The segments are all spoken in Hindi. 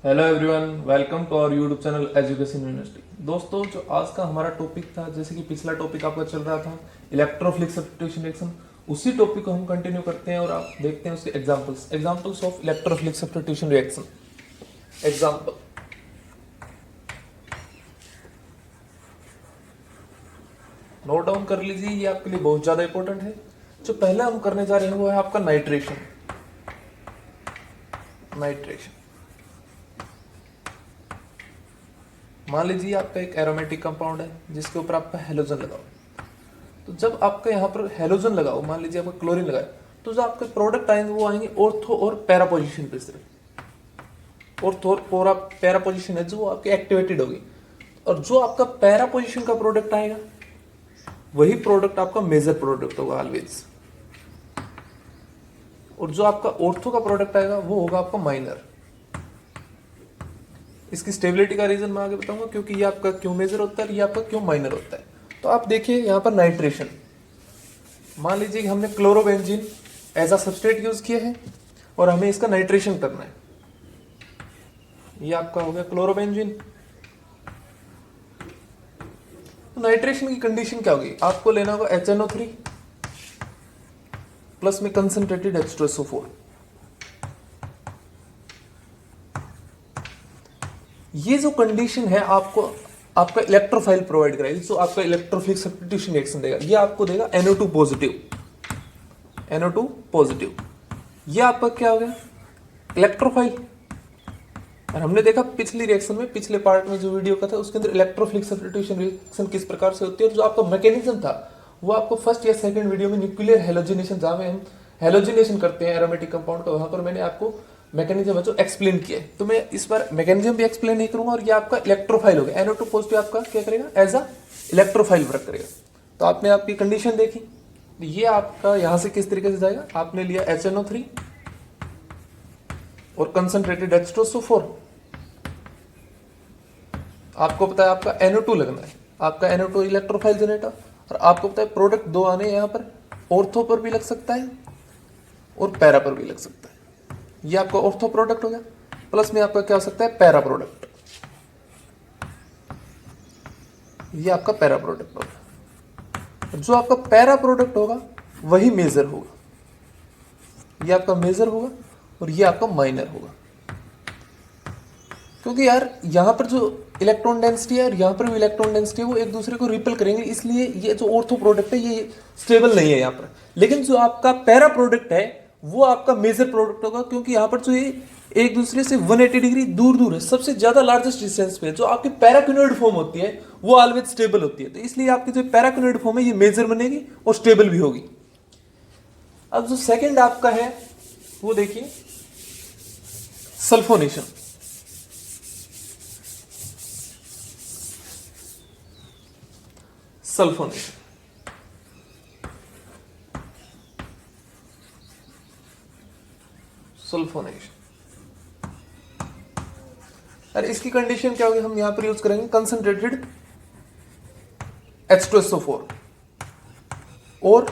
Hello everyone, welcome to our YouTube channel education university. दोस्तों, जो आज का हमारा टॉपिक था, जैसे कि पिछला टॉपिक आपका चल रहा था इलेक्ट्रोफिलिक सब्स्टिट्यूशन रिएक्शन, उसी टॉपिक को हम कंटिन्यू करते हैं और आप देखते हैं उसके examples of electrophilic substitution reaction. Example, note down कर लीजिए, ये आपके लिए बहुत ज्यादा इंपॉर्टेंट है। जो पहला हम करने जा रहे हैं वो है आपका नाइट्रेशन। मान लीजिए आपका एक एरोमेटिक कंपाउंड है जिसके ऊपर आपका हेलोजन लगाओ। तो जब आपका यहाँ पर हेलोजन लगाओ, मान लीजिए आपका क्लोरीन लगाए, तो जो आपके प्रोडक्ट आएंगे वो आएंगे ऑर्थो और पैरा पोजीशन पे। सिर्फ ऑर्थो और पैरा पोजीशन है जो आपकी एक्टिवेटेड होगी, और जो आपका पैरा पोजीशन का प्रोडक्ट आएगा वही प्रोडक्ट आपका मेजर प्रोडक्ट होगा ऑलवेज, और जो आपका ऑर्थो का प्रोडक्ट आएगा वो होगा आपका माइनर। इसकी स्टेबिलिटी का रीजन मैं आगे बताऊंगा, क्योंकि ये आपका क्यों मेजर होता है, ये आपका क्यों माइनर होता है। तो आप देखिए यहाँ पर नाइट्रेशन, मान लीजिए कि हमने chlorobenzene as a substrate use किया है और हमें इसका नाइट्रेशन करना है। ये आपका हो गया क्लोरोबेंजीन। तो नाइट्रेशन की कंडीशन क्या होगी, आपको लेना होगा HNO3 प्लस में कंसंट्रेटेड H2SO4। ये जो कंडीशन है आपको आपका इलेक्ट्रोफाइल प्रोवाइड कराएगी, जो आपका इलेक्ट्रोफिलिक सब्स्टिट्यूशन रिएक्शन देगा। ये आपको देगा NO2 पॉजिटिव। NO2 पॉजिटिव, ये आपका क्या हो गया, इलेक्ट्रोफाइल। और हमने देखा पिछली रिएक्शन में, पिछले पार्ट में जो वीडियो का था उसके अंदर इलेक्ट्रोफिलिक सब्स्टिट्यूशन रिएक्शन किस प्रकार से होती है, और जो आपका मैकेनिज्म था वो आपको फर्स्ट या सेकंड वीडियो में न्यूक्लियर हेलोजिनेशन, जहां में हम हेलोजिनेशन करते हैं एरोमेटिक कंपाउंड का, वहां पर मैंने आपको मैकेनिज्म जो एक्सप्लेन किया है। तो मैं इस बार मैकेनिज्म भी एक्सप्लेन नहीं करूंगा, और ये आपका इलेक्ट्रोफाइल हो गया। NO2 पॉजिटिव आपका क्या करेगा, एज अ इलेक्ट्रोफाइल वर्क करेगा। तो आपने आपकी कंडीशन देखी, ये आपका यहां से किस तरीके से जाएगा, आपने लिया HNO3 और कंसंट्रेटेड H2SO4। आपको पता है आपका NO2 लगना है, आपका NO2 इलेक्ट्रोफाइल जनरेटर, और आपको पता है प्रोडक्ट दो आने हैं यहाँ पर, ऑर्थो पर भी लग सकता है और पैरा पर भी लग सकता है। ये आपका ऑर्थो प्रोडक्ट हो गया, प्लस में आपका क्या हो सकता है, पैरा प्रोडक्ट। ये आपका पैरा प्रोडक्ट होगा। जो आपका पैरा प्रोडक्ट होगा वही मेजर होगा। ये आपका मेजर होगा और ये आपका माइनर होगा, क्योंकि यार यहाँ पर जो इलेक्ट्रॉन डेंसिटी है और यहाँ पर भी इलेक्ट्रॉन डेंसिटी है वो एक दूसरे को रिपेल करेंगे, इसलिए ये जो ऑर्थो प्रोडक्ट है ये स्टेबल नहीं है यहाँ पर। लेकिन जो आपका पैरा प्रोडक्ट है वो आपका मेजर प्रोडक्ट होगा, क्योंकि यहाँ पर जो ये एक दूसरे से 180 डिग्री दूर दूर है, सबसे ज्यादा लार्जेस्ट डिस्टेंस पे है। जो आपकी पैराक्यूनॉइड फॉर्म होती है वो ऑलवेज स्टेबल होती है, तो इसलिए आपकी जो पैराक्यूनॉइड फॉर्म है ये मेजर बनेगी और स्टेबल भी होगी। अब जो सेकेंड आपका है वो देखिए सल्फोनेशन। सल्फोनेशन, अरे इसकी कंडीशन क्या होगी, हम यहां पर यूज करेंगे कंसंट्रेटेड H2SO4, और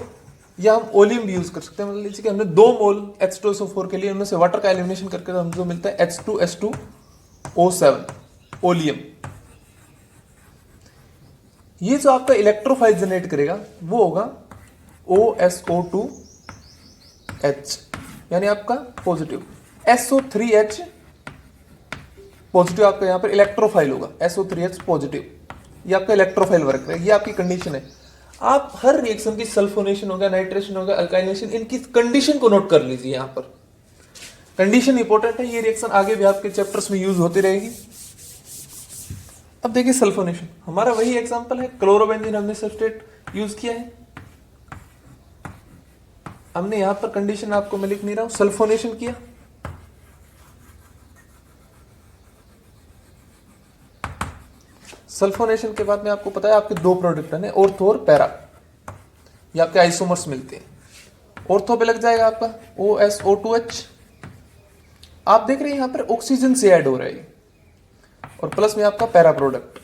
या हम ओलियम भी यूज कर सकते हैं। मान लीजिए कि हमने 2 मोल H2SO4 के लिए उनमें से वाटर का एलिमिनेशन करके हम जो मिलता है H2S2O7 ओलियम। ये जो आपका इलेक्ट्रोफाइल जनरेट करेगा वो होगा OSO2H, यानी आपका पॉजिटिव। SO3H पॉजिटिव आपका यहाँ पर इलेक्ट्रोफाइल होगा, SO3H पॉजिटिव। ये आपका इलेक्ट्रोफाइल वर्क है, ये आपकी कंडीशन है। आप हर रिएक्शन की सल्फोनेशन होगा, नाइट्रेशन होगा, अल्काइनेशन, इनकी कंडीशन को नोट कर लीजिए। यहाँ पर कंडीशन इंपॉर्टेंट है, ये रिएक्शन आगे भी आपके चैप्टर्स में यूज होती रहेगी। अब देखिए सल्फोनेशन, हमारा वही एग्जांपल है, क्लोरोबेंजीन हमने सबस्ट्रेट यूज किया है। हमने यहां पर कंडीशन आपको मैं लिख नहीं रहा हूं, सल्फोनेशन किया। सल्फोनेशन के बाद में आपको पता है आपके 2 प्रोडक्ट है, ऑर्थो और पैरा। ये आपके आइसोमर्स मिलते हैं। ऑर्थो पे लग जाएगा आपका OSO2H। आप देख रहे हैं यहां पर ऑक्सीजन से ऐड हो रहा है, और प्लस में आपका पैरा प्रोडक्ट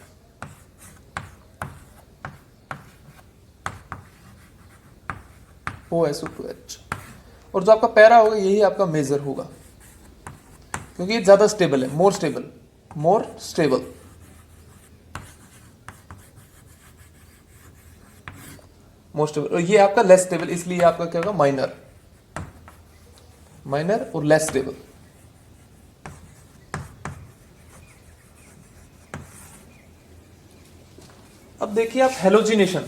OSO2H, और जो आपका पैरा होगा यही आपका मेजर होगा। क्योंकि ये ज्यादा स्टेबल है, more stable, more stable. More stable, और ये आपका लेस स्टेबल, इसलिए आपका क्या होगा, माइनर, माइनर और लेस स्टेबल। अब देखिए आप हेलोजिनेशन,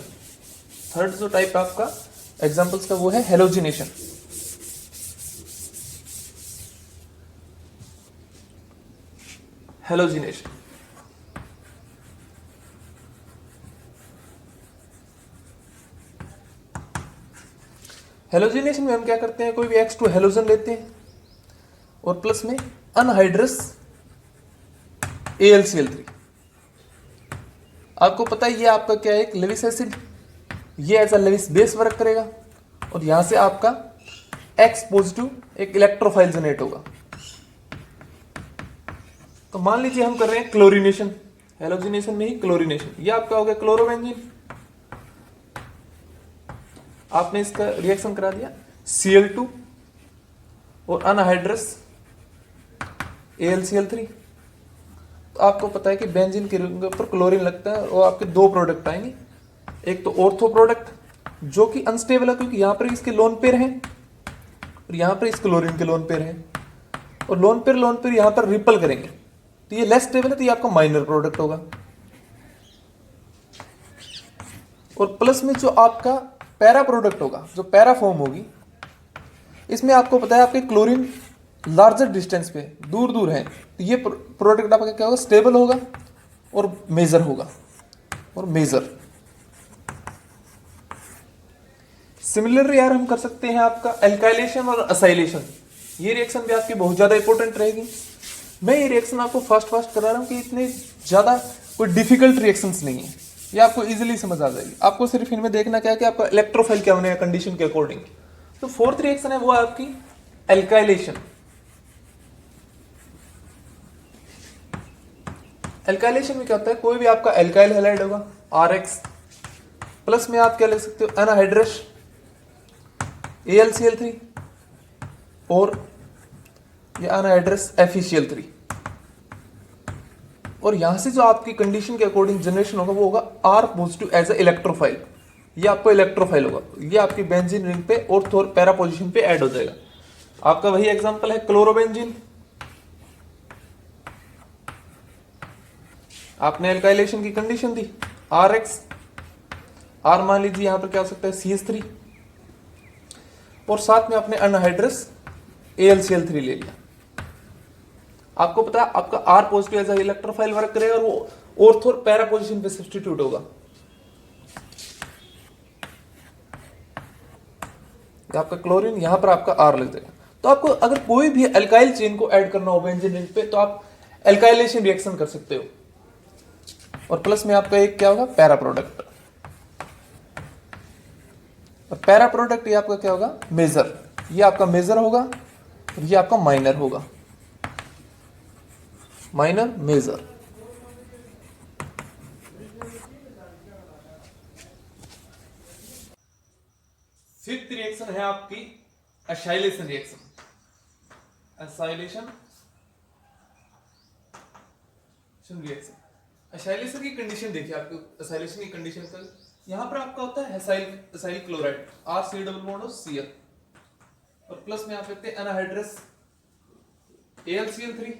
थर्ड जो टाइप आपका एग्जांपल्स का वो है हेलोजिनेशन। हेलोजिनेशन, हेलोजिनेशन में हम क्या करते हैं, कोई भी X2 हेलोजन लेते हैं और प्लस में अनहाइड्रस AlCl3। आपको पता है ये आपका क्या है, एक लेविस एसिड, ये as a Lewis base work करेगा और यहां से आपका X पॉजिटिव एक इलेक्ट्रोफाइल जनरेट होगा। तो मान लीजिए हम कर रहे हैं क्लोरीनेशन, हेलोजिनेशन में ही क्लोरीनेशन, ये आपका हो गया क्लोरोबेंजीन, आपने इसका रिएक्शन करा दिया Cl2 और अनहाइड्रस AlCl3। तो आपको पता है कि बेंजीन के ऊपर क्लोरीन लगता है और आपके दो प्रोडक्ट आएंगे, एक तो ऑर्थो प्रोडक्ट जो कि अनस्टेबल है क्योंकि यहां पर इसके लोन पेयर हैं और यहां पर इस क्लोरीन के लोन पेयर हैं, और लोन पेयर यहां पर रिपल करेंगे, तो ये लेस स्टेबल है, तो ये आपका माइनर प्रोडक्ट होगा। और प्लस में जो आपका पैरा प्रोडक्ट होगा, जो पैरा फॉर्म होगी, इसमें आपको पता है आपके क्लोरीन लार्जर डिस्टेंस पे दूर दूर है, तो ये प्रोडक्ट आपका क्या होगा, स्टेबल होगा और मेजर होगा, और मेजर। सिमिलरली यार हम कर सकते हैं आपका एल्काइलेशन और असाइलेशन, ये रिएक्शन भी आपकी बहुत ज्यादा इंपॉर्टेंट रहेगी। मैं ये रिएक्शन आपको फास्ट करा रहा हूं कि इतने ज्यादा कोई डिफिकल्ट रिएक्शंस नहीं है, ये आपको इजीली समझ आ जाएगी। आपको सिर्फ इनमें देखना क्या है कि आपका इलेक्ट्रोफाइल क्या होने कंडीशन के अकॉर्डिंग। तो फोर्थ रिएक्शन है वो है आपकी एल्काइलेशन। एल्काइलेशन में क्या होता है, कोई भी आपका एल्काइल हैलाइड होगा RX, प्लस में आप क्या ले सकते हो, अनहाइड्रस AlCl3 और ये अनहाइड्रस FeCl3, और यहां से जो आपकी कंडीशन के अकॉर्डिंग जनरेशन होगा वो होगा R positive as a electrophile, ये आपको इलेक्ट्रोफाइल होगा, ये आपकी बेंजीन रिंग पे और थोर पैरा पोजीशन पे ऐड हो जाएगा। आपका वही एग्जांपल है क्लोरोबेंजीन, आपने एल्काइलेशन की कंडीशन दी RX, R मान लीजिए यहां पर क्या हो सकता है CH3, और साथ में आपने अनहाइड्रस AlCl3 ले लिया। आपको पता है आपका R positive as electrophile work करेगा और वो ऑर्थो और पैरा पोजीशन पे सब्स्टिट्यूट होगा। आपका क्लोरीन यहां पर आपका R लग जाएगा। तो आपको अगर कोई भी एल्काइल चेन को ऐड करना हो बेंजीन रिंग पे तो आप एल्काइलेशन रिएक्शन कर सकते हो, और प्लस में आपका एक क्या होगा, पैरा प्रोडक्ट, और पैरा प्रोडक्ट ये आपका क्या होगा, मेजर, ये आपका मेजर होगा और ये आपका माइनर होगा, माइनर मेजर। फिफ्थ रिएक्शन है आपकी acylation reaction. Acylation reaction, acylation की कंडीशन देखिए, आपको एसाइलेशन की कंडीशन का यहां पर आपका होता है acyl chloride RC double bond और Cl, और प्लस में आप लेते हैं अनहाइड्रस AlCl3,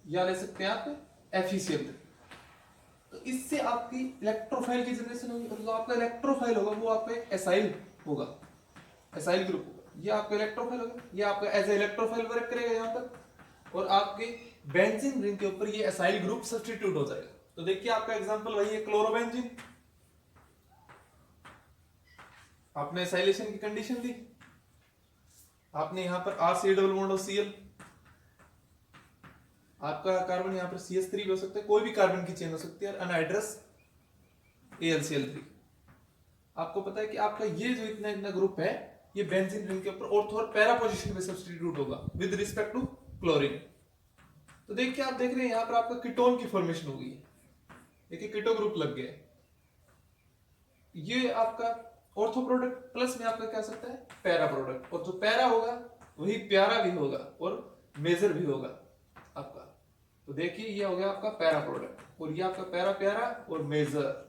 या ले सकते हैं आप FeCl3। तो इससे आपकी इलेक्ट्रोफाइल की जनरेशन होगी, और जो आपका इलेक्ट्रोफाइल होगा वो आपका एसाइल होगा, एसाइल ग्रुप होगा, ये आपका इलेक्ट्रोफाइल होगा, ये आपका एज इलेक्ट्रोफाइल वर्क करेगा यहाँ पर, और आपके बेंजीन रिंग के ऊपर ये एसाइल ग्रुप सब्स्टिट्यूट हो जाएगा। तो देखिए आपका एग्जांपल वही है क्लोरोबेंजीन, आपने एसाइलेशन की कंडीशन दी, आपने यहां पर RC डबल बॉन्ड और Cl, आपका कार्बन यहां पर CH3 भी हो सकता है, कोई भी कार्बन की चेन हो सकती है, और अनहाइड्रस AlCl3। आपको पता है कि आपका ये जो इतना इतना ग्रुप है ये बेंजीन रिंग के ऊपर ऑर्थो और पैरा पोजीशन पे सब्स्टिट्यूट होगा विद रिस्पेक्ट टू क्लोरीन। तो देखिए आप देख रहे हैं यहां पर आपका कीटोन की फॉर्मेशन हो गई है, देखिए कीटो ग्रुप लग गया है, ये आपका ऑर्थो प्रोडक्ट, प्लस में आपका क्या सकता है पैरा प्रोडक्ट, और जो पैरा होगा वही प्यारा भी होगा और मेजर भी होगा आपका। तो देखिए ये हो गया आपका पैरा प्रोडक्ट, और ये आपका पैरा प्यारा और मेजर।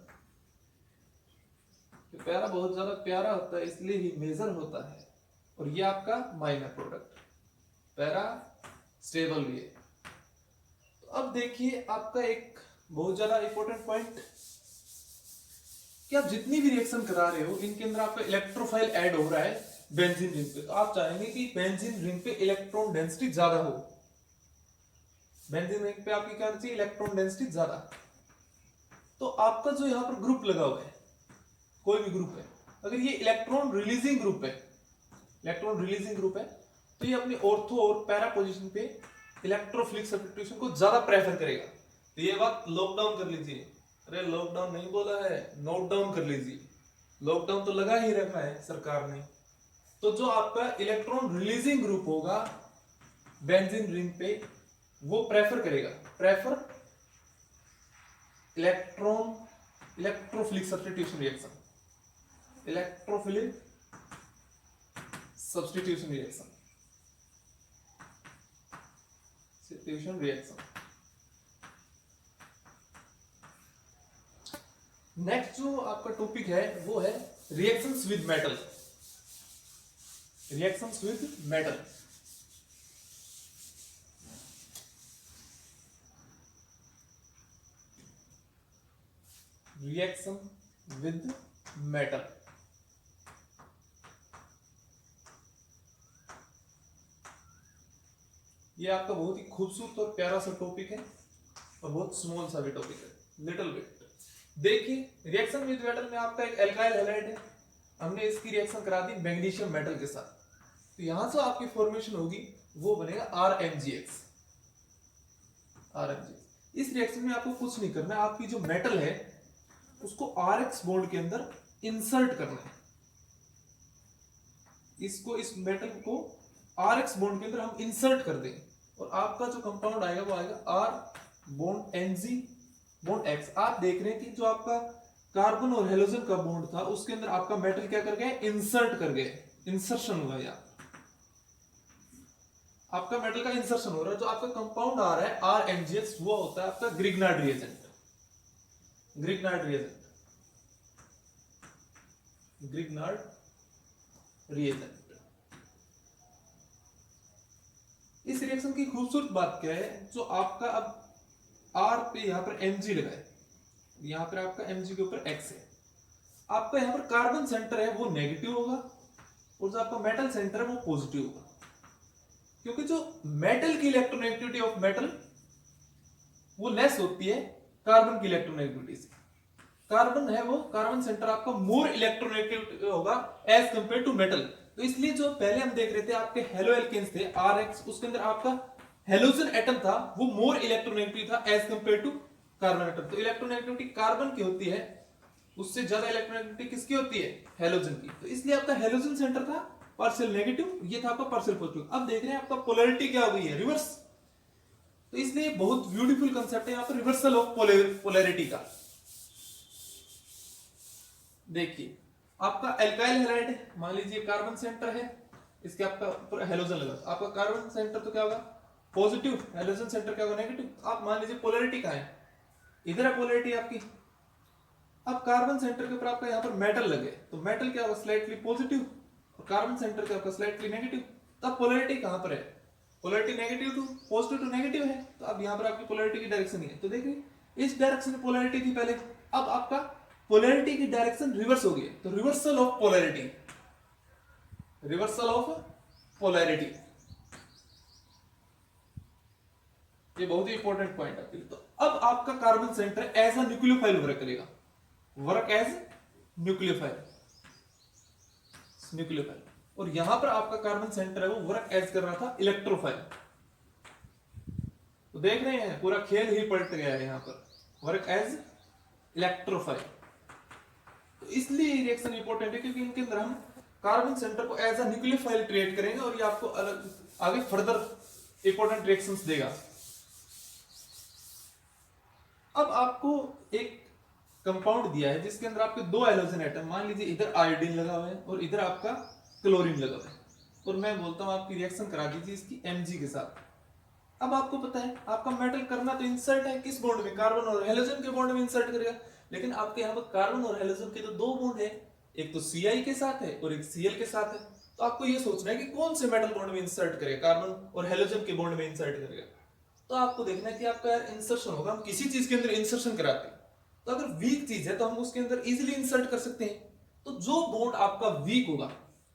तो पैरा बहुत ज्यादा प्यारा होता है इसलिए ही मेजर होता है, और ये आपका माइनर प्रोडक्ट पैरा स्टेबल भी है। तो अब देखिए आपका एक बहुत ज्यादा इंपॉर्टेंट पॉइंट कि आप जितनी भी रिएक्शन करा रहे हो इनके अंदर आपका इलेक्ट्रोफाइल ऐड हो रहा है बेंजीन रिंग पे, तो आप चाहेंगे कि बेंजीन रिंग पे इलेक्ट्रॉन डेंसिटी ज्यादा हो। बेंजीन रिंग पे आपकी क्या चाहिए, इलेक्ट्रॉन डेंसिटी ज्यादा। तो आपका जो यहां पर ग्रुप लगा हुआ है, कोई भी ग्रुप है, अगर ये इलेक्ट्रॉन रिलीजिंग ग्रुप है, इलेक्ट्रॉन रिलीजिंग ग्रुप है, तो ये अपनी ऑर्थो और पैरा पोजीशन पे इलेक्ट्रोफिलिक सब्स्टिट्यूशन को ज्यादा प्रेफर करेगा। तो ये बात लॉकडाउन कर लीजिए, अरे लॉकडाउन नहीं बोला है, नोट डाउन कर लीजिए, लॉकडाउन तो लगा ही रखा है सरकार ने। तो जो आपका इलेक्ट्रॉन रिलीजिंग ग्रुप होगा बेंजीन रिंग पे, वो प्रेफर करेगा, prefer electrophilic substitution reaction, electrophilic substitution reaction, substitution reaction. Next जो आपका टॉपिक है वो है reactions with metal, reactions with metal. Reaction with metal, ये आपका बहुत ही खूबसूरत और प्यारा सा टॉपिक है, और बहुत स्मॉल सा भी टॉपिक है, लिटिल बिट। देखिए रिएक्शन विद मेटल में आपका एक एल्काइल हैलाइड है, हमने इसकी रिएक्शन करा दी मैग्नीशियम मेटल के साथ, तो यहां से आपकी फॉर्मेशन होगी वो बनेगा RMgX, RMgX। इस रिएक्शन में आपको कुछ नहीं करना है, आपकी जो मेटल है उसको RX बॉन्ड के अंदर इंसर्ट करना है, इसको, इस मेटल को RX बॉन्ड के अंदर हम इंसर्ट कर देंगे, और आपका जो कंपाउंड आएगा वो आएगा R bond NG bond X। आप देख रहे हैं कि जो आपका कार्बन और हेलोजन का बॉन्ड था उसके अंदर आपका मेटल क्या कर गया, इंसर्ट कर गए, इंसर्शन हुआ, या आपका मेटल का इंसर्शन हो रहा है। जो आपका कंपाउंड आ रहा है RMgX वो होता है आपका Grignard reagent, Grignard reagent, Grignard reagent. इस रिएक्शन की खूबसूरत बात क्या है, जो आपका अब R पे यहां पर Mg लगा है, यहां पर आपका Mg के ऊपर X है, आपका यहां पर कार्बन सेंटर है वो नेगेटिव होगा, और जो आपका मेटल सेंटर है वो पॉजिटिव होगा, क्योंकि जो मेटल की इलेक्ट्रोनेगेटिविटी ऑफ मेटल वो लेस होती है कार्बन की इलेक्ट्रोनेगेटिविटी से। कार्बन है वो, कार्बन सेंटर आपका मोर इलेक्ट्रोनेगेटिव होगा एज कंपेयर टू मेटल। तो इसलिए जो पहले हम देख रहे थे आपके हेलो एल्केन्स थे RX, उसके अंदर आपका हेलोजन एटम था वो मोर इलेक्ट्रोनेगेटिव था as compare to carbon atom. तो इलेक्ट्रोनेगेटिविटी कार्बन की होती है, उससे ज्यादा इलेक्ट्रोनेगेटिविटी किसकी होती है, हेलोजन की। तो इसलिए आपका हेलोजन सेंटर था पार्शियल नेगेटिव, ये था आपका पार्शियल पॉजिटिव। अब देख रहे हैं आपका पोलैरिटी क्या हो गई है, रिवर्स। तो इसलिए बहुत ब्यूटीफुल कंसेप्ट है यहाँ पर रिवर्सल ऑफ पोलैरिटी का। देखिए आपका एल्काइल हैलाइड मान लीजिए कार्बन सेंटर है, इसके आपका हेलोजन लगा, आपका कार्बन सेंटर तो क्या होगा पॉजिटिव, हेलोजन सेंटर क्या होगा नेगेटिव। आप मान लीजिए पोलैरिटी कहाँ है, इधर है पोलैरिटी आपकी। अब कार्बन सेंटर के ऊपर आपका यहाँ पर मेटल लगे, तो मेटल क्या होगा स्लाइटली पॉजिटिव, और कार्बन सेंटर क्या होगा स्लाइटली नेगेटिव। तब पोलैरिटी कहाँ पर है, polarity negative to positive to negative है। तो अब यहाँ पर आपकी पोलैरिटी की डायरेक्शन है, तो देखिए इस डायरेक्शन में पोलैरिटी थी पहले, अब आपका पोलैरिटी की डायरेक्शन रिवर्स हो गई, तो reversal of polarity, reversal of polarity, ये बहुत ही इंपॉर्टेंट पॉइंट है। तो अब आपका carbon center as a nucleophile work करेगा, वर्क एज न्यूक्लियोफाइल, न्यूक्लियोफाइल। और यहां पर आपका कार्बन सेंटर है वो वर्क एज कर रहा था इलेक्ट्रोफाइल। तो देख रहे हैं पूरा खेल ही पलट गया है यहाँ पर, वर्क एज इलेक्ट्रोफाइल। तो इसलिए ये रिएक्शन इंपॉर्टेंट है क्योंकि इनके अंदर हम कार्बन सेंटर को एज अ न्यूक्लियोफाइल ट्रीट करेंगे, और ये आपको अलग आगे फर्दर इंपॉर्टेंट रिएक्शंस देगा। अब आपको एक कंपाउंड दिया है जिसके अंदर आपके दो हैलोजन एटम, मान लीजिए इधर आयोडीन लगा हुआ है और इधर आपका क्लोरीन लगा हुआ है, और मैं बोलता हूं आपकी रिएक्शन करा दीजिए इसकी Mg के साथ, अब आपको पता है आपका मेटल करना तो इंसर्ट है किस बॉन्ड में, कार्बन और हेलोजन के बॉन्ड में इंसर्ट करेगा, लेकिन आपके यहाँ पर कार्बन और हेलोजन के तो दो बॉन्ड है, एक तो Ci के साथ है और एक Cl के साथ है। तो आपको ये सोचना है कि कौन से मेटल बॉन्ड में इंसर्ट करेगा, कार्बन और हेलोजन के बॉन्ड में इंसर्ट करेगा। तो आपको देखना है कि आपका यार इंसर्शन होगा, हम किसी चीज के अंदर इंसर्शन कराते हैं तो अगर वीक चीज है तो हम उसके अंदर इजीली इंसर्ट कर सकते हैं। तो जो बॉन्ड आपका वीक होगा,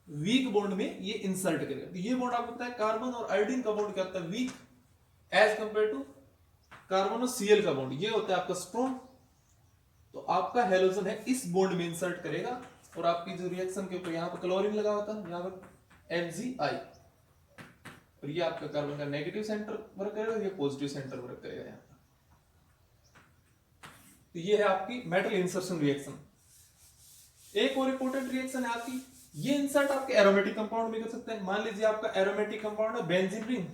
वीक बॉन्ड में ये इंसर्ट करेगा। तो ये बॉन्ड आपको पता है कार्बन और आयोडीन का बॉन्ड क्या होता है, weak as compare to carbon और Cl का बॉन्ड, ये होता है आपका स्ट्रॉन्ग। तो आपका हेलोजन है इस बॉन्ड में इंसर्ट करेगा और आपकी जो रिएक्शन के ऊपर यहाँ पर क्लोरीन लगा होता है, यहाँ पर MgI, और ये आपका कार्बन का नेगेटिव सेंटर वर्क करेगा, ये पॉजिटिव सेंटर वर्क करेगा यहाँ पर। तो ये है आपकी मेटल इंसर्शन रिएक्शन। एक और इंपॉर्टेंट रिएक्शन है आपकी, ये इंसर्ट आपके एरोमेटिक कंपाउंड में कर सकते हैं। मान लीजिए आपका एरोमेटिक कंपाउंड है बेंजीन रिंग,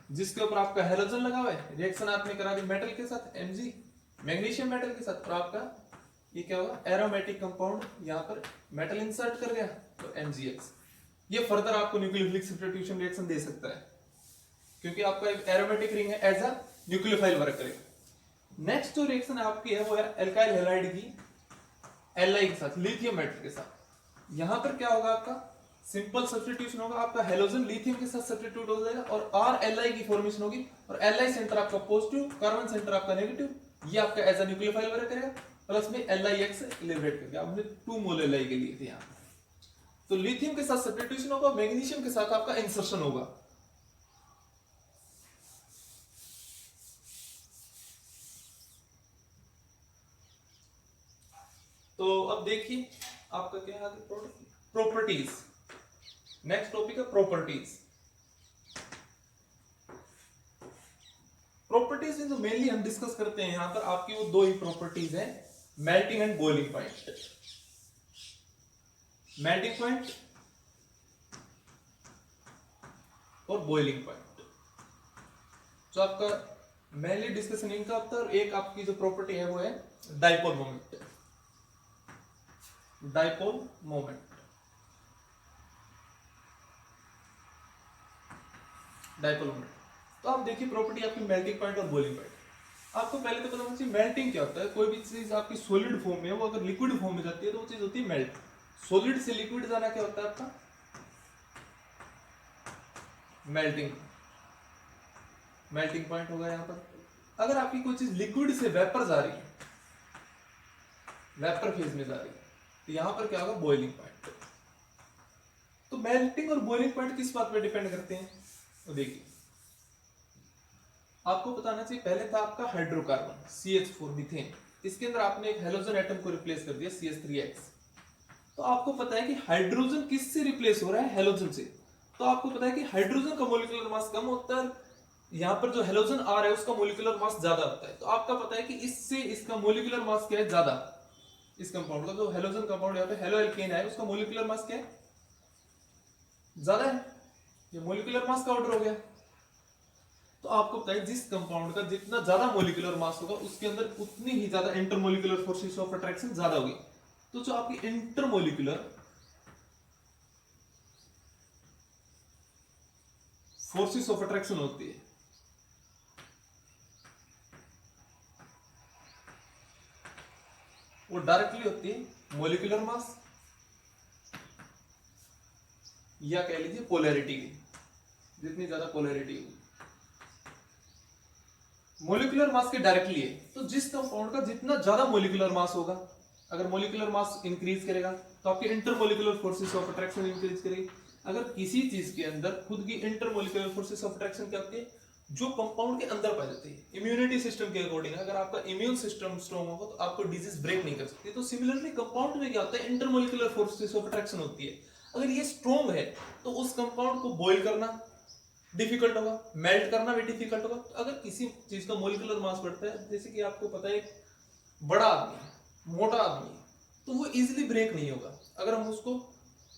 जिसके ऊपर आपका हेलोजन लगा हुआ है, रिएक्शन आपने करा दी मेटल के साथ, Mg मैग्नीशियम मेटल के साथ, और आपका ये क्या होगा, एरोमेटिक कंपाउंड, यहाँ पर मेटल इंसर्ट कर गया तो MgX। ये फर्दर आपको न्यूक्लियोफिलिक सब्स्टिट्यूशन रिएक्शन दे सकता है, क्योंकि आपका एक एरोमेटिक रिंग है, एज अ न्यूक्लियोफाइल वर्क करेगा। नेक्स्ट जो रिएक्शन आपकी है वो है एल्काइल हैलाइड की Li के साथ, लिथियम मेटल के साथ। यहां पर क्या होगा, आपका सिंपल सब्स्टिट्यूशन होगा, आपका हेलोजन लिथियम के साथ सब्स्टिट्यूट हो जाएगा और RLi की फॉर्मेशन होगी, और Li सेंटर आपका पॉजिटिव, कार्बन सेंटर आपका नेगेटिव, ये आपका एज अ न्यूक्लियोफाइल वर्क करेगा, प्लस में LiX लिबरेट करके आपने 2 मोल Li के लिए थे यहाँ। तो लिथियम के साथ सब्स्टिट्यूशन होगा, मैग्नीशियम के साथ आपका इंसर्शन होगा। तो अब देखिए आपका क्या है, प्रॉपर्टीज। नेक्स्ट टॉपिक है प्रॉपर्टीज। प्रॉपर्टीज में जो मेनली हम डिस्कस करते हैं यहां पर आपकी वो दो ही प्रॉपर्टीज है, melting and boiling point. Melting point और बॉइलिंग पॉइंट, जो आपका मेनली डिस्कशन इनका होता है। और एक आपकी जो प्रॉपर्टी है वो है dipole moment. Dipole moment, dipole moment. तो आप देखिए प्रॉपर्टी आपकी मेल्टिंग पॉइंट और बॉइलिंग पॉइंट। आपको पहले तो पता होना चाहिए मेल्टिंग क्या होता है। कोई भी चीज आपकी सॉलिड फॉर्म में है, वो अगर लिक्विड फॉर्म में जाती है तो वो चीज होती है मेल्ट। सॉलिड से लिक्विड जाना क्या होता है आपका, मेल्टिंग। मेल्टिंग पॉइंट होगा यहाँ पर। अगर आपकी कोई चीज लिक्विड से वेपर जा रही है, वेपर फेज में जा रही है, तो यहां पर क्या होगा, बॉइलिंग पॉइंट। तो मेल्टिंग और बॉइलिंग पॉइंट किस बात पे डिपेंड करते हैं, तो देखिए आपको बताना चाहिए। पहले था आपका हाइड्रोकार्बन CH4 मीथेन, इसके अंदर आपने एक हेलोजन एटम को रिप्लेस कर दिया CH3X। तो आपको पता है कि हाइड्रोजन किससे रिप्लेस हो रहा है, हेलोजन से। तो आपको पता है कि हाइड्रोजन का मोलिकुलर मास कम होता है, यहाँ पर जो हेलोजन आ रहा है उसका मोलिकुलर मास ज्यादा होता है। तो आपका पता है कि इससे इसका मोलिकुलर मास क्या है, ज्यादा। इस कंपाउंड का जो हेलोजन कंपाउंड यहाँ पे हेलो एल्केन है, उसका मोलिकुलर मास क्या है, ज्यादा है। ये मोलिकुलर मास का ऑर्डर हो गया। तो आपको पता है जिस कंपाउंड का जितना ज्यादा मोलिकुलर मास होगा उसके अंदर उतनी ही ज्यादा इंटरमोलिकुलर फोर्सेस ऑफ अट्रैक्शन ज्यादा होगी। तो जो आपकी इंटरमोलिकुलर फोर्सेस ऑफ अट्रैक्शन होती है, वो डायरेक्टली होती है मोलिकुलर मास या कह लीजिए पोलैरिटी की। जितनी ज्यादा पोलैरिटी होगी मोलिकुलर मास के डायरेक्टली है। तो जिस कंपाउंड का जितना ज्यादा मोलिकुलर मास होगा, अगर मोलिकुलर मास इंक्रीज करेगा तो आपकी intermolecular forces of attraction increase करेगी। अगर किसी चीज के अंदर खुद की इंटरमोलिकुलर फोर्सेस ऑफ अट्रैक्शन क्या होती है, जो कंपाउंड के अंदर पाई जाती है इम्यूनिटी सिस्टम के अकॉर्डिंग। अगर आपका इम्यून सिस्टम स्ट्रॉन्ग होगा तो आपको डिजीज ब्रेक नहीं कर सकती। तो सिमिलरली कंपाउंड में क्या होता है, इंटरमोलिकुलर फोर्सेस ऑफ अट्रैक्शन होती है। अगर ये स्ट्रॉन्ग है तो उस कंपाउंड को बॉइल करना डिफिकल्ट होगा, मेल्ट करना भी डिफिकल्ट होगा। तो अगर किसी चीज का मोलिकुलर मास बढ़ता है, जैसे कि आपको पता है बड़ा आदमी, मोटा आदमी, तो वो इजीली ब्रेक नहीं होगा अगर हम उसको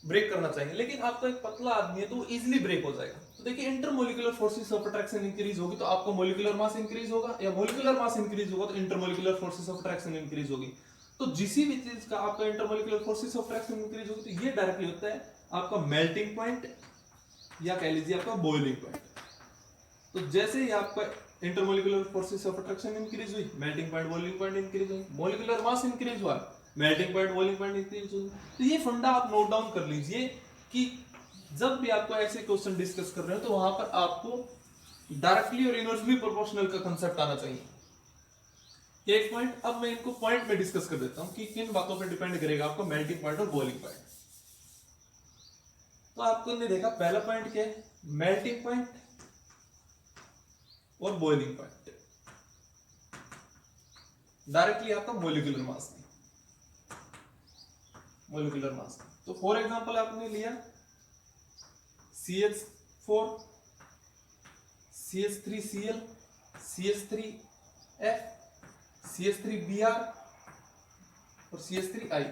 ब्रेक करना चाहेंगे। लेकिन आपका एक पतला आदमी है तो वो इजीली ब्रेक हो जाएगा। तो देखिए intermolecular forces of attraction increase होगी तो आपका मोलिकुलर मास इंक्रीज होगा, या मोलिकुलर मास इंक्रीज होगा तो intermolecular forces of attraction increase होगी। तो जिस भी चीज का आपका intermolecular forces of attraction increase होगी तो ये डायरेक्टली होता है आपका मेल्टिंग पॉइंट या कह लीजिए आपका बॉइलिंग पॉइंट। तो जैसे ही आपका intermolecular forces of attraction increase हुई, melting point boiling point increase हुई, मॉलिक्यूलर मास इंक्रीज हुआ, melting point boiling point increase हुई। तो ये फंडा आप नोट डाउन कर लीजिए कि जब भी आपको ऐसे क्वेश्चन डिस्कस कर रहे हो तो वहां पर आपको डायरेक्टली और इनवर्सली प्रोपोर्शनल का कंसेप्ट आना चाहिए। एक पॉइंट, अब मैं इनको पॉइंट में डिस्कस कर देता हूं कि किन बातों पर डिपेंड करेगा आपको मेल्टिंग पॉइंट और बॉइलिंग पॉइंट। तो आपको ने देखा पहला पॉइंट क्या है, मेल्टिंग पॉइंट और बॉइलिंग पॉइंट। डायरेक्टली आपका मोलिकुलर मास नहीं, मोलिकुलर मास। तो फॉर एग्जांपल आपने लिया CH4 CH3Cl CH3F CH3Br और CH3I।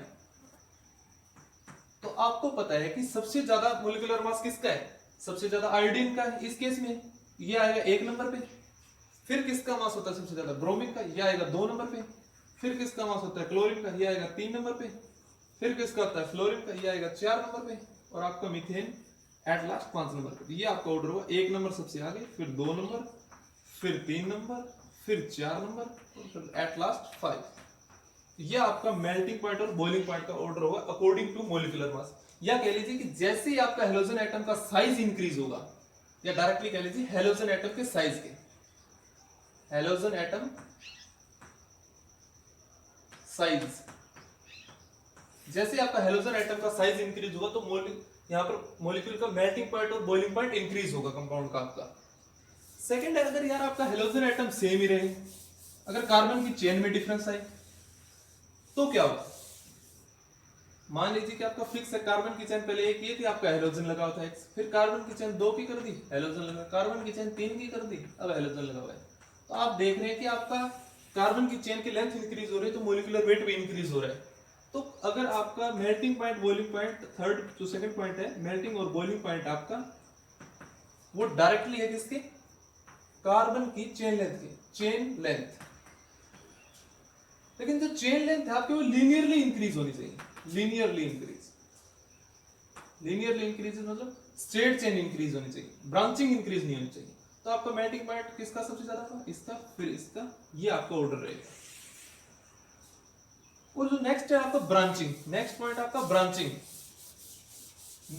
तो आपको पता है कि सबसे ज्यादा मोलिकुलर मास किसका है, सबसे ज्यादा आयोडीन का है। इस केस में ये आएगा 1 नंबर पे। फिर किसका मास होता है सबसे ज्यादा, ब्रोमीन का, ये आएगा 2 नंबर पे। फिर किसका मास होता है क्लोरीन का, ये आएगा 3 नंबर पे। फिर किसका होता है फ्लोरीन का, ये आएगा 4 नंबर पे। और आपका मीथेन एट लास्ट 5 नंबर पे। ये आपका ऑर्डर हुआ, 1 नंबर सबसे आगे, फिर 2 नंबर, फिर 3 नंबर, फिर 4 नंबर और फिर एट लास्ट 5। ये आपका मेल्टिंग पॉइंट और बॉइलिंग पॉइंट का ऑर्डर होगा अकॉर्डिंग टू मोलिकुलर मास। या कह लीजिए कि जैसे ही आपका हेलोजन एटम का साइज इंक्रीज होगा, या डायरेक्टली कह लीजिए हेलोजन एटम के साइज के, हेलोजन एटम साइज, जैसे आपका हेलोजन एटम का साइज इंक्रीज होगा तो यहां पर मॉलिक्यूल का मेल्टिंग पॉइंट और बॉइलिंग पॉइंट इंक्रीज होगा कंपाउंड का आपका। सेकंड है, अगर यार आपका हेलोजन एटम सेम ही रहे, अगर कार्बन की चेन में डिफरेंस आए तो क्या होगा। मान लीजिए कि आपका फिक्स है, कार्बन की चेन पहले एक ये थी, आपका हेलोजन लगा हुआ था X, फिर कार्बन की चेन 2 की कर दी, हेलोजन लगा, कार्बन की चेन 3 की कर दी, अब हेलोजन लगा हुआ है। तो आप देख रहे हैं कि आपका कार्बन की चेन की लेंथ इंक्रीज हो रही है तो मोलिकुलर वेट भी इंक्रीज हो रहा है। तो अगर आपका melting point boiling point, third जो सेकंड पॉइंट है मेल्टिंग और बॉइलिंग पॉइंट आपका, वो डायरेक्टली है किसके, कार्बन की चेन लेंथ की, चेन लेंथ। लेकिन जो चेन लेंथ है आपकी वो लीनियरली इंक्रीज होनी चाहिए, लीनियरली इंक्रीज, लीनियरली इंक्रीज मतलब स्ट्रेट चेन इंक्रीज होनी चाहिए, ब्रांचिंग इंक्रीज नहीं होनी चाहिए। तो आपका मेल्टिंग पॉइंट किसका सबसे ज्यादा था, इसका, फिर इसका, ये आपका ऑर्डर रहेगा। और जो नेक्स्ट है आपका ब्रांचिंग, नेक्स्ट पॉइंट आपका ब्रांचिंग।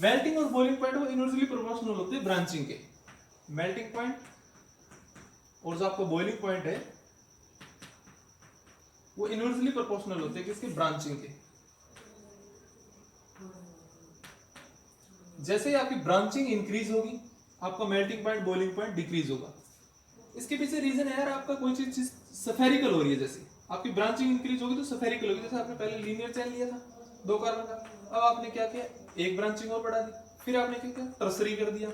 मेल्टिंग और बॉइलिंग पॉइंट वो इनवर्सली प्रोपोर्शनल होते हैं ब्रांचिंग के। मेल्टिंग पॉइंट और जो आपका बॉइलिंग पॉइंट है वो इनवर्सली प्रोपोर्शनल होते हैं किसके, ब्रांचिंग के। जैसे ही आपकी ब्रांचिंग इंक्रीज होगी आपका melting point boiling point decrease होगा। इसके पीछे रीजन है यार, आपका कोई चीज सफेरिकल हो रही है, जैसे आपकी ब्रांचिंग इंक्रीज होगी तो सफेरिकल होगी। जैसे आपने पहले लीनियर चेन लिया था 2 कार्बन का, अब आपने क्या किया, एक ब्रांचिंग और बढ़ा दी, फिर आपने क्या किया, टर्सरी कर दिया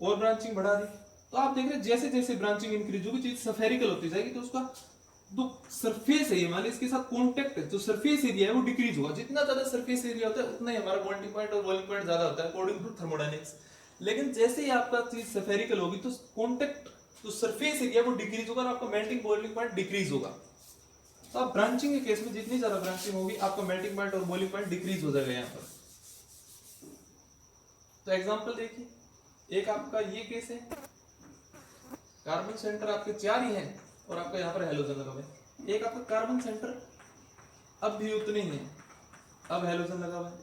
और ब्रांचिंग बढ़ा दी। तो आप देख रहे हैं जैसे जैसे ब्रांचिंग इंक्रीज होगी चीज सफेरिकल होती जाएगी, तो उसका जो सरफेस है, मान लीजिए इसके साथ कॉन्टेक्ट है, जो सरफेस एरिया है वो डिक्रीज होगा। जितना ज्यादा सरफेस एरिया होता है उतना ही हमारा बॉन्डिंग पॉइंट और बॉइलिंग पॉइंट ज्यादा होता है अकॉर्डिंग टू थर्मोडायनेमिक्स। लेकिन जैसे ही आपका चीज सफेरिकल होगी तो कॉन्टेक्ट, तो सरफेस एरिया वो डिक्रीज होगा और आपका मेल्टिंग बॉइलिंग पॉइंट डिक्रीज होगा। तो आप ब्रांचिंग के केस में जितनी ज्यादा ब्रांचिंग होगी आपका मेल्टिंग पॉइंट और बॉइलिंग पॉइंट डिक्रीज हो जाएगा यहाँ पर। तो एग्जांपल देखिए, एक आपका ये केस है, कार्बन सेंटर आपके 4 ही हैं और आपका यहाँ पर हेलोजन लगा हुआ है। एक आपका कार्बन सेंटर अब भी उतने ही है, अब हेलोजन लगा हुआ है।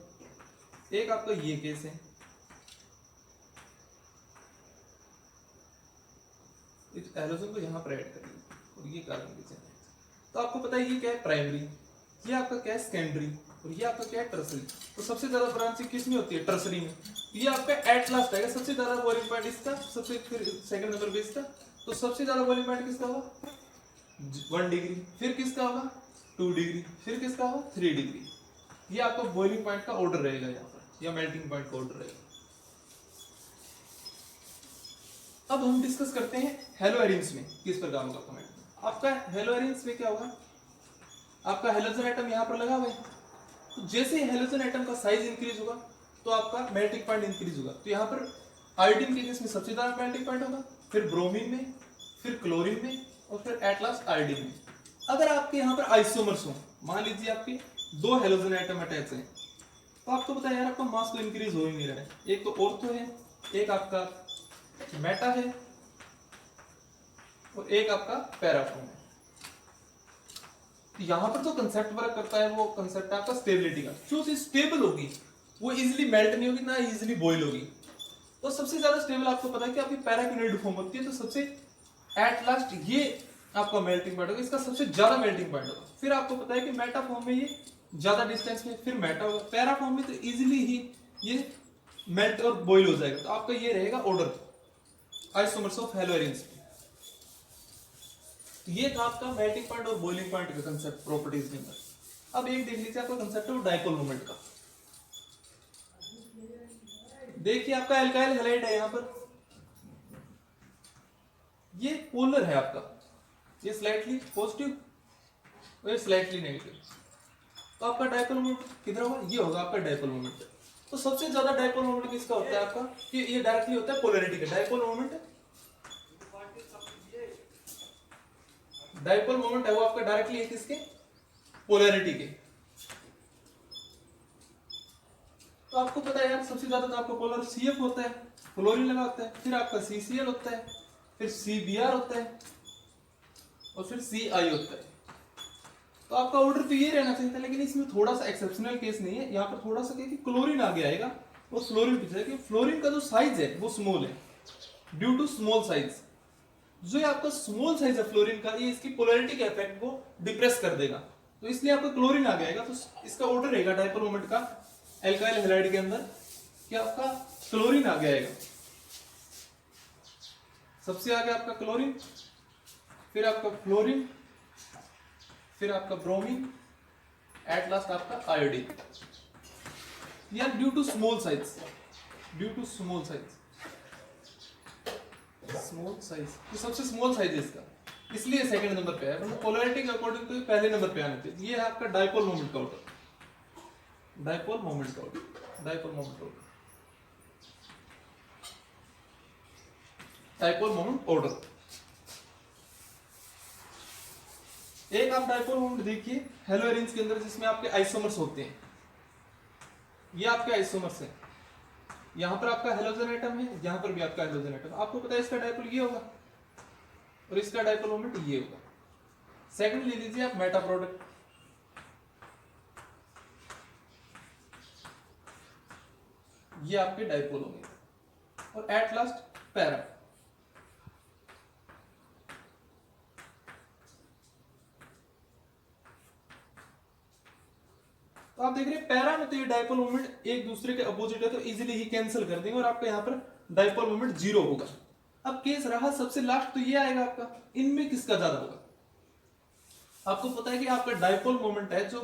एक आपका ये केस है, इस हेलोजन को यहाँ पर ऐड करिए और ये कार्बन की चेन है। तो आपको पता है ये क्या है, प्राइमरी, ये आपका क्या है, सेकेंडरी, और ये आपका क्या है, टर्सरी। तो सबसे ज्यादा ब्रांचिंग किस में होती है, टर्सरी में। ये आपका एट लास्ट आएगा, सबसे ज्यादा बॉइलिंग पॉइंट इसका, सबसे फिर सेकंड नंबर पे इसका। तो सबसे ज्यादा बॉइलिंग पॉइंट किसका होगा, 1 डिग्री, फिर किसका होगा 2 डिग्री, फिर किसका होगा 3 डिग्री। ये आपका बॉइलिंग पॉइंट का ऑर्डर रहेगा यहाँ पर, या मेल्टिंग पॉइंट का ऑर्डर रहेगा। अब हम डिस्कस करते हैं हेलो एरिन्स में किस प्रकार होगा कमेंट। आपका हेलो एरिन्स में क्या होगा, आपका हेलोजन एटम यहाँ पर लगा हुआ है, तो जैसे ही हेलोजन एटम का साइज इंक्रीज होगा तो आपका मेल्टिंग पॉइंट इंक्रीज होगा। तो यहाँ पर आयोडीन के केस में सबसे ज्यादा मेल्टिंग पॉइंट होगा, फिर ब्रोमीन में, फिर क्लोरीन में, और फिर एट लास्ट आयोडीन में। अगर आपके यहाँ पर आइसोमर्स हो, मान लीजिए आपके 2 हेलोजन एटम अटैच हैं, तो आपको पता है यार आपका मास तो इंक्रीज हो ही नहीं रहा है। एक तो ऑर्थो है, एक आपका मेटा है, और एक आपका पैराफॉर्म है। तो यहां पर जो कंसेप्ट वर्क करता है वो कंसेप्ट है आपका स्टेबिलिटी का। जो चीज स्टेबल होगी वो इजीली मेल्ट नहीं होगी ना इजीली बॉईल होगी। तो सबसे ज्यादा स्टेबल आपको पता है कि आपकी पैराक्यूनेट फॉर्म होती है, तो सबसे एट लास्ट ये आपका मेल्टिंग पॉइंट होगा, इसका सबसे ज्यादा मेल्टिंग पॉइंट होगा। फिर आपको पता है कि मेटा फॉर्म में ये ज्यादा डिस्टेंस में, फिर मेटा होगा। पैरा फॉर्म में तो इजीली ही ये मेल्ट और बॉईल हो जाएगा। तो आपका ये रहेगा ऑर्डर आइसोमर्स ऑफ हेलोएरिन्स। ये था आपका मेल्टिंग पॉइंट और बॉइलिंग पॉइंट का कंसेप्ट प्रॉपर्टीज के अंदर। अब एक देख लीजिए आपका कंसेप्ट है डाइपोल मोमेंट का। देखिए आपका एल्काइल हैलाइड है, यहां पर ये पोलर है आपका, ये स्लाइटली पॉजिटिव और ये स्लाइटली नेगेटिव। तो आपका डाइपोल मोमेंट किधर होगा, ये होगा आपका डाइपोल मोमेंट। तो सबसे ज्यादा डाइपोल मोमेंट किसका होता है आपका, कि ये डायरेक्टली होता है पोलैरिटी का। डाइपोल मोमेंट है वो आपका डायरेक्टली है किसके, पोलैरिटी के। तो आपको पता है यार सबसे ज्यादा तो आपका पोलर CF होता है, क्लोरीन लगा होता है, फिर आपका CCl होता है, फिर CBr होता है और फिर CI होता है। तो आपका ऑर्डर तो ये रहना चाहिए था, लेकिन इसमें थोड़ा सा एक्सेप्शनल केस नहीं है। यहाँ पर थोड़ा सा कि क्लोरीन आगे आएगा और फ्लोरीन पीछे जाएगा। फ्लोरीन का जो साइज है वो स्मॉल है, ड्यू टू स्मॉल साइज। जो ये आपका स्मॉल साइज है फ्लोरीन का, ये इसकी पोलैरिटी के इफेक्ट को डिप्रेस कर देगा, तो इसलिए आपका क्लोरीन आगे आएगा। तो इसका ऑर्डर रहेगा डाइपोल मोमेंट का एल्काइल हैलाइड के अंदर कि आपका क्लोरीन आगे आएगा, सबसे आगे आपका क्लोरीन, फिर आपका फ्लोरीन, फिर आपका ब्रोमीन, एट लास्ट आपका आयोडीन। या due to small size, small size तो सबसे स्मॉल साइज है इसका, इसलिए सेकंड नंबर पे है। मतलब पोलैरिटी के अकॉर्डिंग तो पहले नंबर पे आना चाहिए। ये है आपका डाइपोल मोमेंट का ऑर्डर, डाइपोल मोमेंट ऑर्डर। एक आप डाइपोल मोमेंट देखिए हेलोएरिन्स के अंदर, जिसमें आपके आइसोमर्स होते हैं। ये आपके आइसोमर्स हैं, यहां पर आपका हेलोजन एटम है, यहां पर भी आपका हेलोजन एटम। आपको पता है इसका डाइपोल ये होगा और इसका डाइपोल मोमेंट ये होगा। सेकंड ले लीजिए आप मेटा प्रोडक्ट, ये आपके डाइपोल होंगे। और एट लास्ट पैरा, तो आप देख रहे हैं पैरा में तो ये डाइपोल मोमेंट एक दूसरे के अपोजिट है, तो इजीली ही कैंसिल कर देंगे और आपका यहाँ पर डाइपोल मोमेंट 0 होगा। अब केस रहा सबसे लास्ट, तो ये आएगा आपका, इनमें किसका ज्यादा होगा। आपको पता है कि आपका डाइपोल मोमेंट है, जो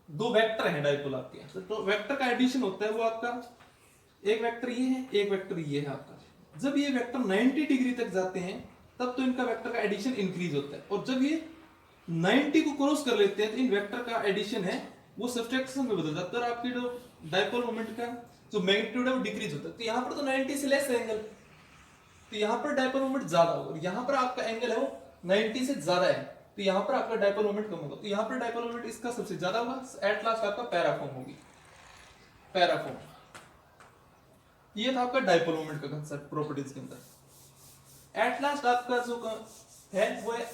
दो वेक्टर हैं डाइपोल आपके, तो वेक्टर का एडिशन होता है वो आपका, एक वेक्टर ये है, एक वेक्टर ये है आपका। जब ये वेक्टर 90 डिग्री तक जाते हैं तब तो इनका वेक्टर का एडिशन इंक्रीज होता है, और जब ये 90 को क्रॉस कर लेते हैं तो इन वेक्टर का एडिशन है वो सब्ट्रैक्शन में बदल जाता है, और आपकी जो डाइपोल मोमेंट का जो मैग्नीट्यूड है वो डिक्रीज होता है। तो यहाँ पर तो 90 से लेस एंगल, तो यहाँ पर डाइपोल मोमेंट ज्यादा होगा, और यहाँ पर आपका एंगल है वो 90 से ज्यादा है, तो यहाँ पर आपका डाइपोल मोमेंट कम होगा। तो यहाँ पर डाइपोल मोमेंट इसका सबसे ज्यादा होगा। एट लास्ट आपका पैराफॉर्म होगी, पैराफॉर्म। ये था आपका डाइपोल मोमेंट का कंसेप्ट प्रॉपर्टीज के अंदर। एट लास्ट आपका जो है वो है